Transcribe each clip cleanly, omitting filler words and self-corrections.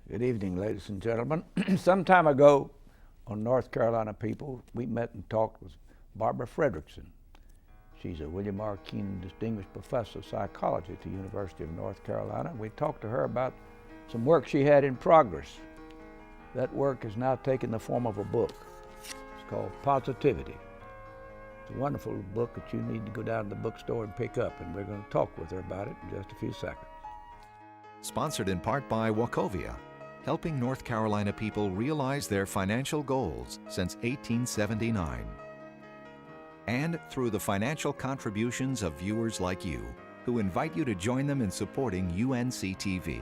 Good evening, ladies and gentlemen. Some time ago on North Carolina People, we met and talked with Barbara Fredrickson. She's a William R. Keenan Distinguished Professor of Psychology at the University of North Carolina. We talked to her about some work she had in progress. That work has now taken the form of a book. It's called Positivity. It's a wonderful book that you need to go down to the bookstore and pick up, and we're going to talk with her about it in just a few seconds. Sponsored in part by Wachovia, helping North Carolina people realize their financial goals since 1879. And through the financial contributions of viewers like you, who invite you to join them in supporting UNCTV.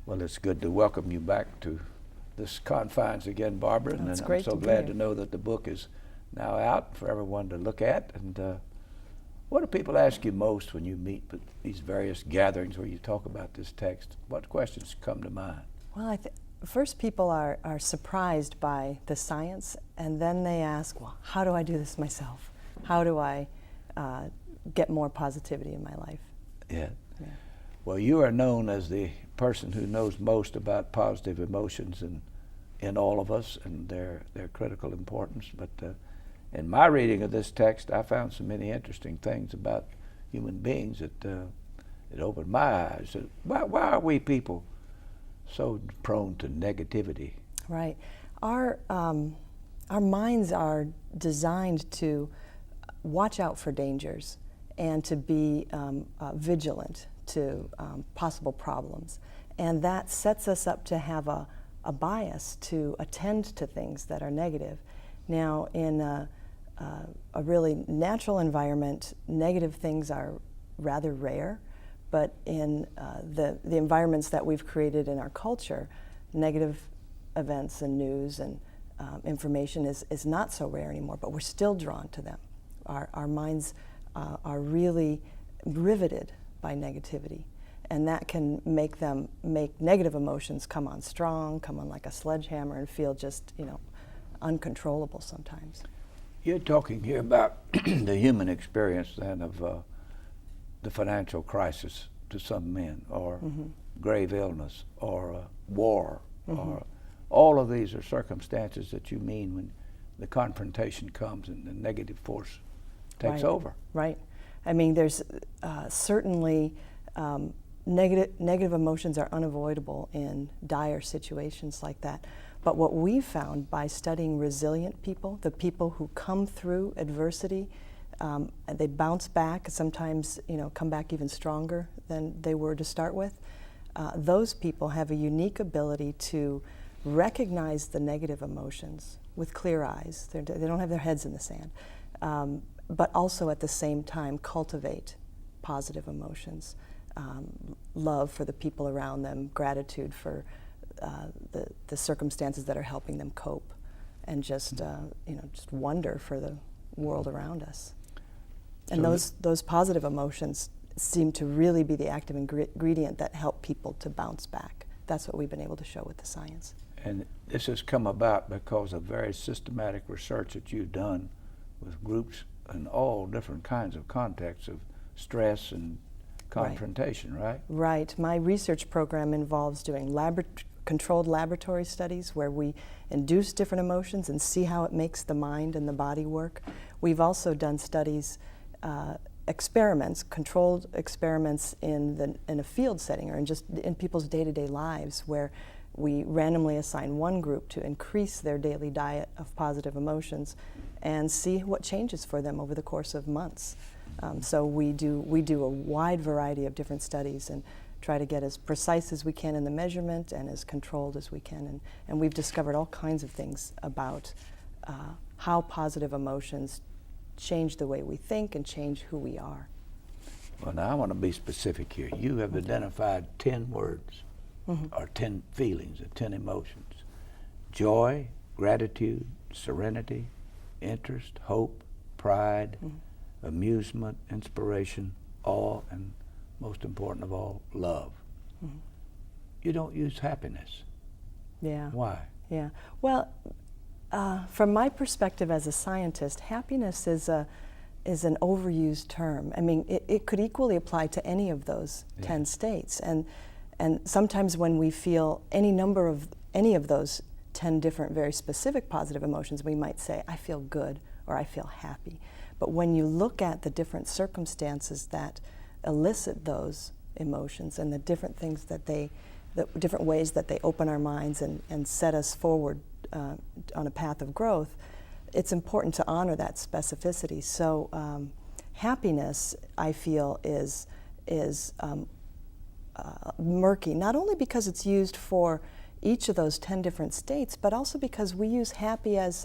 Well, it's good to welcome you back to this confines again, Barbara, and I'm so glad to know that the book is now out for everyone to look at. And what do people ask you most when you meet with these various gatherings where you talk about this text? What questions come to mind? Well, first people are surprised by the science, and then they ask, well, how do I do this myself? How do I get more positivity in my life? Yeah. Well, you are known as the person who knows most about positive emotions in all of us and their critical importance. But in my reading of this text, I found so many interesting things about human beings that it opened my eyes. Why are we people so prone to negativity? Right. Our minds are designed to watch out for dangers and to be vigilant to possible problems. And that sets us up to have a bias to attend to things that are negative. Now, in a really natural environment, negative things are rather rare, but in the environments that we've created in our culture, negative events and news and information is not so rare anymore, but we're still drawn to them. Our minds are really riveted by negativity, and that can make negative emotions come on strong, come on like a sledgehammer, and feel just, uncontrollable sometimes. You're talking here about the human experience then of the financial crisis to some men, or grave illness, or war, or all of these are circumstances that you mean when the confrontation comes and the negative force takes over. Right. I mean, there's certainly negative emotions are unavoidable in dire situations like that. But what we found by studying resilient people, the people who come through adversity, they bounce back, sometimes come back even stronger than they were to start with. Those people have a unique ability to recognize the negative emotions with clear eyes. They don't have their heads in the sand. But also at the same time cultivate positive emotions, love for the people around them, gratitude for the circumstances that are helping them cope, and just wonder for the world around us. And those positive emotions seem to really be the active ingredient that help people to bounce back. That's what we've been able to show with the science. And this has come about because of very systematic research that you've done with groups in all different kinds of contexts of stress and confrontation, right? Right. My research program involves doing controlled laboratory studies where we induce different emotions and see how it makes the mind and the body work. We've also done studies, controlled experiments in a field setting or in people's day-to-day lives, where we randomly assign one group to increase their daily diet of positive emotions and see what changes for them over the course of months. So we do a wide variety of different studies and try to get as precise as we can in the measurement and as controlled as we can. And we've discovered all kinds of things about how positive emotions change the way we think and change who we are. Well, now I want to be specific here. You have identified 10 words, or 10 feelings, or 10 emotions: joy, gratitude, serenity, interest, hope, pride, amusement, inspiration, awe, and most important of all, love. Mm-hmm. You don't use happiness. Yeah. Why? Yeah. Well, from my perspective as a scientist, happiness is an overused term. I mean, it could equally apply to any of those 10 states. And sometimes when we feel any number of any of those 10 different very specific positive emotions, we might say, I feel good or I feel happy. But when you look at the different circumstances that elicit those emotions and the different things that the different ways that they open our minds and set us forward on a path of growth, it's important to honor that specificity. So happiness, I feel, is murky, not only because it's used for each of those 10 different states, but also because we use happy as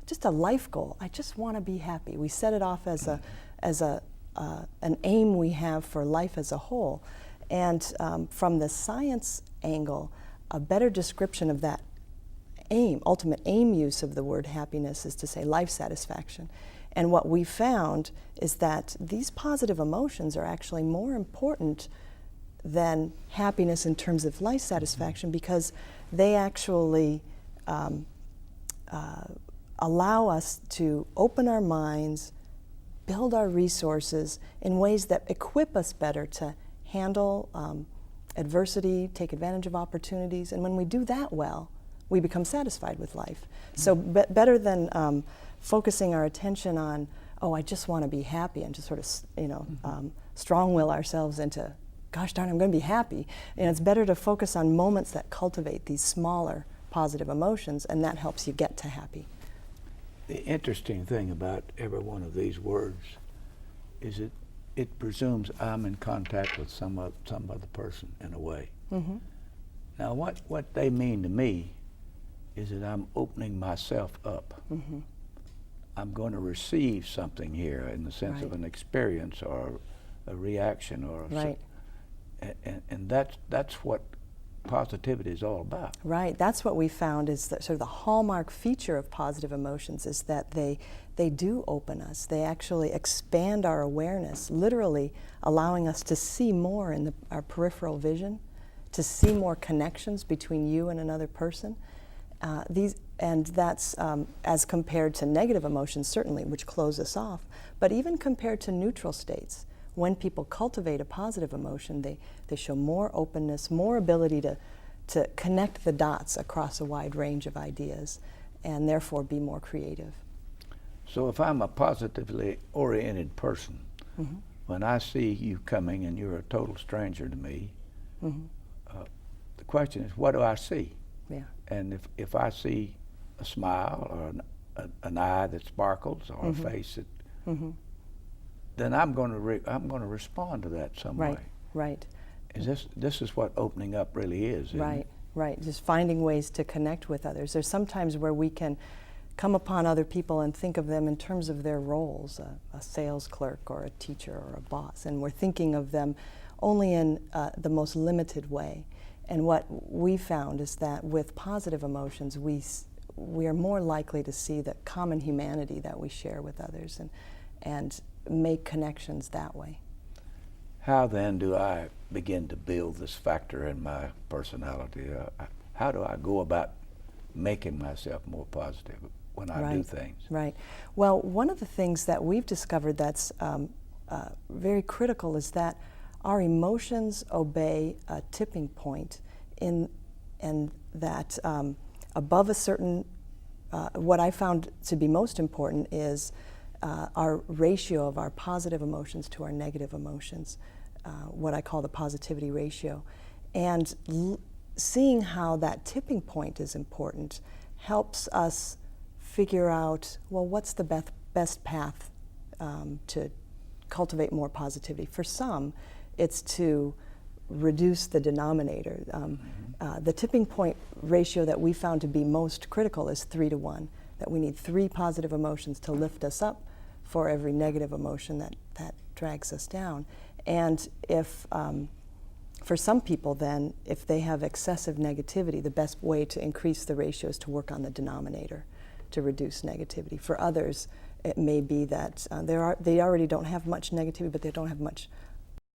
just a life goal. I just want to be happy. We set it off as an aim we have for life as a whole. And from the science angle, a better description of that aim, ultimate aim use of the word happiness is to say life satisfaction. And what we found is that these positive emotions are actually more important than happiness in terms of life satisfaction, because they actually allow us to open our minds, build our resources in ways that equip us better to handle adversity, take advantage of opportunities. And when we do that well, we become satisfied with life. So better than focusing our attention on, oh, I just want to be happy, and just sort of, strong will ourselves into, gosh darn, I'm going to be happy. It's better to focus on moments that cultivate these smaller positive emotions, and that helps you get to happy. The interesting thing about every one of these words is it presumes I'm in contact with some other person in a way. Mm-hmm. Now what they mean to me is that I'm opening myself up. Mm-hmm. I'm going to receive something here in the sense of Right. an experience or a reaction or Right. And that's what positivity is all about. Right, that's what we found is that sort of the hallmark feature of positive emotions is that they do open us. They actually expand our awareness, literally allowing us to see more in our peripheral vision, to see more connections between you and another person. And that's as compared to negative emotions, certainly, which close us off, but even compared to neutral states. When people cultivate a positive emotion, they show more openness, more ability to connect the dots across a wide range of ideas, and therefore be more creative. So if I'm a positively oriented person, Mm-hmm. when I see you coming and you're a total stranger to me, Mm-hmm. the question is, what do I see? Yeah. And if I see a smile or an eye that sparkles or Mm-hmm. a face that, Mm-hmm. then I'm going to respond to that some Right. way. Right. This is what opening up really is, isn't Right, it? right. Just finding ways to connect with others. There's sometimes where we can come upon other people and think of them in terms of their roles, a sales clerk or a teacher or a boss, and we're thinking of them only in the most limited way. And what we found is that with positive emotions, we are more likely to see the common humanity that we share with others and make connections that way. How then do I begin to build this factor in my personality? How do I go about making myself more positive when I do things? Right. Well, one of the things that we've discovered that's very critical is that our emotions obey a tipping point and that above a certain, what I found to be most important is our ratio of our positive emotions to our negative emotions, what I call the positivity ratio. And seeing how that tipping point is important helps us figure out, well, what's the best path to cultivate more positivity. For some, it's to reduce the denominator. The tipping point ratio that we found to be most critical is 3 to 1, that we need 3 positive emotions to lift us up for every negative emotion that drags us down. And if, for some people then, if they have excessive negativity, the best way to increase the ratio is to work on the denominator to reduce negativity. For others, it may be that they already don't have much negativity, but they don't have much